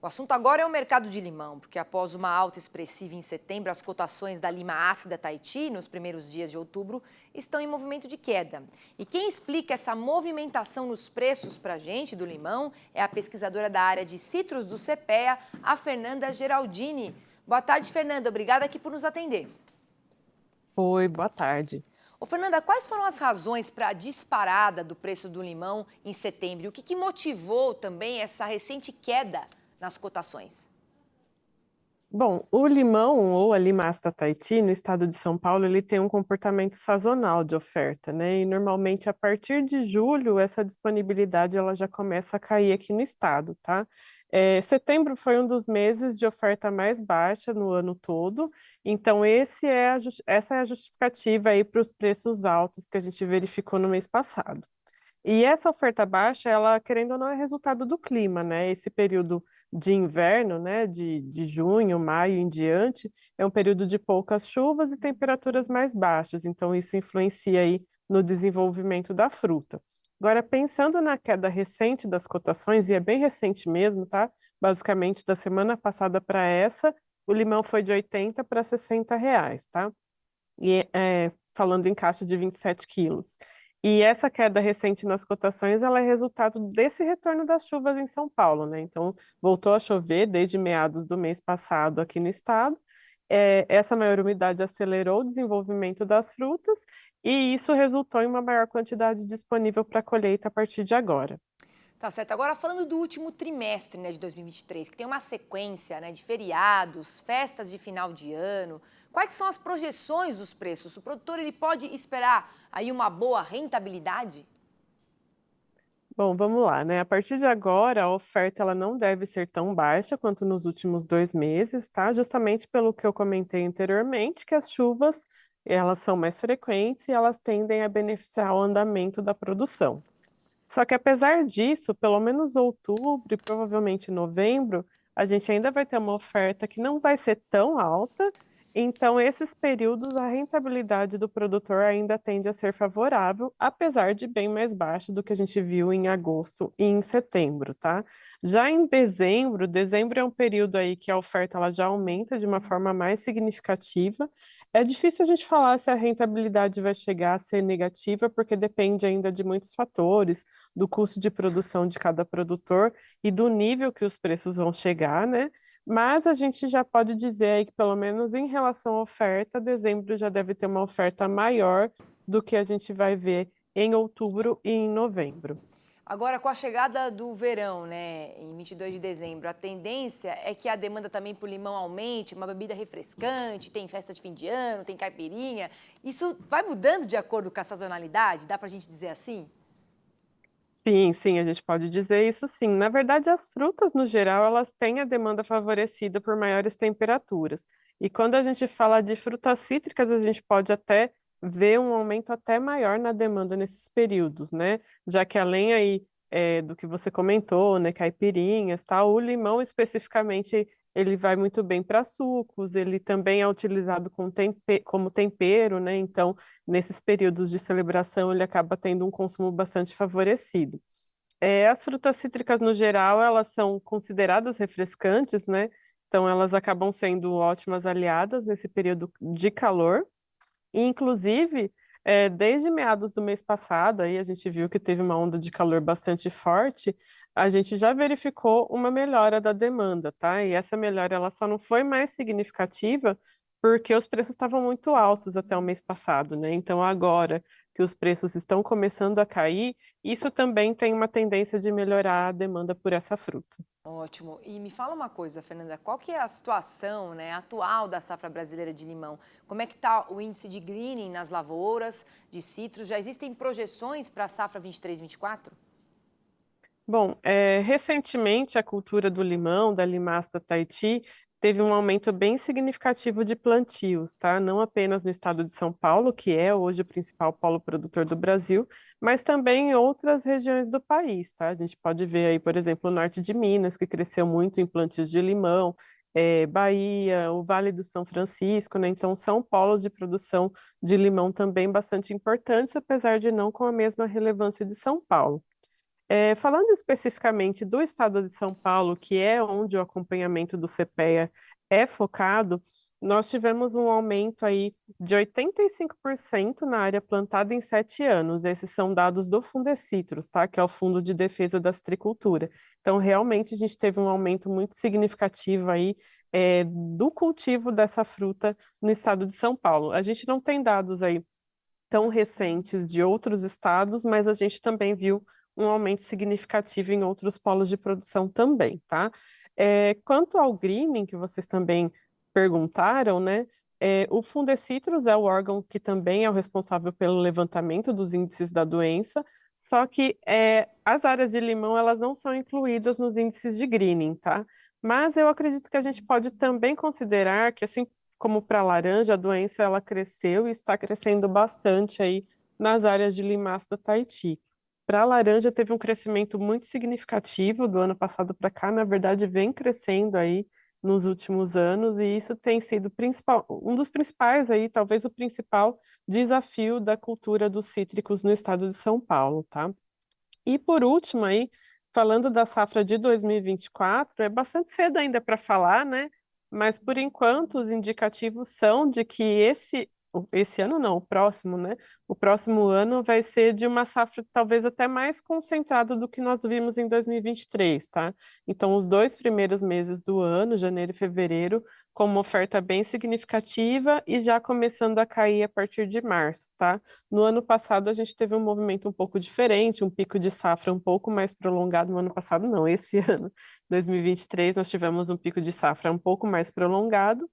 O assunto agora é o mercado de limão, porque após uma alta expressiva em setembro, as cotações da lima ácida Tahiti nos primeiros dias de outubro estão em movimento de queda. E quem explica essa movimentação nos preços para a gente do limão é a pesquisadora da área de citros do CPEA, a Fernanda Geraldini. Boa tarde, Fernanda. Obrigada aqui por nos atender. Oi, boa tarde. Ô, Fernanda, quais foram as razões para a disparada do preço do limão em setembro? E o que motivou também essa recente queda nas cotações? Bom, o limão ou a limasta Tahiti, no estado de São Paulo, ele tem um comportamento sazonal de oferta, né? E normalmente a partir de julho essa disponibilidade ela já começa a cair aqui no estado, tá? Setembro foi um dos meses de oferta mais baixa no ano todo, então essa é a justificativa aí para os preços altos que a gente verificou no mês passado. E essa oferta baixa, ela, querendo ou não, é resultado do clima, né? Esse período de inverno, né, de junho, maio em diante, é um período de poucas chuvas e temperaturas mais baixas, então isso influencia aí no desenvolvimento da fruta. Agora, pensando na queda recente das cotações, e é bem recente mesmo, tá? Basicamente, da semana passada para essa, o limão foi de 80 para R$ 60, tá? Falando em caixa de 27 quilos. E essa queda recente nas cotações, ela é resultado desse retorno das chuvas em São Paulo, né? Então, voltou a chover desde meados do mês passado aqui no estado. Essa maior umidade acelerou o desenvolvimento das frutas e isso resultou em uma maior quantidade disponível para colheita a partir de agora. Tá certo. Agora, falando do último trimestre, né, de 2023, que tem uma sequência, né, de feriados, festas de final de ano, quais são as projeções dos preços? O produtor ele pode esperar aí uma boa rentabilidade? Bom, vamos lá, né? A partir de agora, a oferta ela não deve ser tão baixa quanto nos últimos 2 meses, tá? Justamente pelo que eu comentei anteriormente, que as chuvas elas são mais frequentes e elas tendem a beneficiar o andamento da produção. Só que apesar disso, pelo menos outubro e provavelmente novembro, a gente ainda vai ter uma oferta que não vai ser tão alta, então esses períodos a rentabilidade do produtor ainda tende a ser favorável, apesar de bem mais baixa do que a gente viu em agosto e em setembro, tá? Já em dezembro, dezembro é um período aí que a oferta ela já aumenta de uma forma mais significativa. É difícil a gente falar se a rentabilidade vai chegar a ser negativa, porque depende ainda de muitos fatores do custo de produção de cada produtor e do nível que os preços vão chegar, né? Mas a gente já pode dizer aí que, pelo menos em relação à oferta, dezembro já deve ter uma oferta maior do que a gente vai ver em outubro e em novembro. Agora, com a chegada do verão, né, em 22 de dezembro, a tendência é que a demanda também por limão aumente, uma bebida refrescante, tem festa de fim de ano, tem caipirinha. Isso vai mudando de acordo com a sazonalidade? Dá pra gente dizer assim? Sim, sim, a gente pode dizer isso sim. Na verdade, as frutas, no geral, elas têm a demanda favorecida por maiores temperaturas. E quando a gente fala de frutas cítricas, a gente pode até ver um aumento até maior na demanda nesses períodos, né? Já que além aí do que você comentou, né, caipirinhas, tal, o limão especificamente ele vai muito bem para sucos, ele também é utilizado como tempero, né? Então nesses períodos de celebração, ele acaba tendo um consumo bastante favorecido. As frutas cítricas, no geral, elas são consideradas refrescantes, né? Então, elas acabam sendo ótimas aliadas nesse período de calor. E, inclusive, desde meados do mês passado, aí a gente viu que teve uma onda de calor bastante forte, a gente já verificou uma melhora da demanda, tá? E essa melhora ela só não foi mais significativa porque os preços estavam muito altos até o mês passado, né? Então, agora que os preços estão começando a cair, isso também tem uma tendência de melhorar a demanda por essa fruta. Ótimo. E me fala uma coisa, Fernanda, qual que é a situação, né, atual da safra brasileira de limão? Como é que está o índice de greening nas lavouras de citros? Já existem projeções para a safra 23-24? Bom, recentemente a cultura do limão, da limasta Tahiti, teve um aumento bem significativo de plantios, tá? Não apenas no estado de São Paulo, que é hoje o principal polo produtor do Brasil, mas também em outras regiões do país, tá? A gente pode ver aí, por exemplo, o norte de Minas, que cresceu muito em plantios de limão, Bahia, o Vale do São Francisco, né? Então, são polos de produção de limão também bastante importantes, apesar de não com a mesma relevância de São Paulo. Falando especificamente do estado de São Paulo, que é onde o acompanhamento do CPEA é focado, nós tivemos um aumento aí de 85% na área plantada em 7 anos. Esses são dados do Fundecitrus, tá? Que é o Fundo de Defesa da Citricultura. Então, realmente, a gente teve um aumento muito significativo aí, do cultivo dessa fruta no estado de São Paulo. A gente não tem dados aí tão recentes de outros estados, mas a gente também viu um aumento significativo em outros polos de produção também, tá? Quanto ao greening, que vocês também perguntaram, né? O Fundecitrus é o órgão que também é o responsável pelo levantamento dos índices da doença, só que as áreas de limão elas não são incluídas nos índices de greening, tá? Mas eu acredito que a gente pode também considerar que, assim como para a laranja, a doença ela cresceu e está crescendo bastante aí nas áreas de limaça da Tahiti. Para a laranja, teve um crescimento muito significativo do ano passado para cá, na verdade, vem crescendo aí nos últimos anos, e isso tem sido um dos principais aí, talvez o principal desafio da cultura dos cítricos no estado de São Paulo, tá? E por último aí, falando da safra de 2024, é bastante cedo ainda para falar, né? Mas por enquanto os indicativos são de que esse ano não, o próximo, né? O próximo ano vai ser de uma safra talvez até mais concentrada do que nós vimos em 2023, tá? Então os 2 primeiros meses do ano, janeiro e fevereiro, com uma oferta bem significativa e já começando a cair a partir de março, tá? No ano passado, a gente teve um movimento um pouco diferente, um pico de safra um pouco mais prolongado. No ano passado, não, esse ano, 2023, nós tivemos um pico de safra um pouco mais prolongado.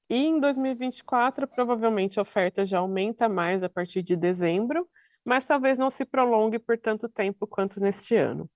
E em 2024, provavelmente a oferta já aumenta mais a partir de dezembro, mas talvez não se prolongue por tanto tempo quanto neste ano.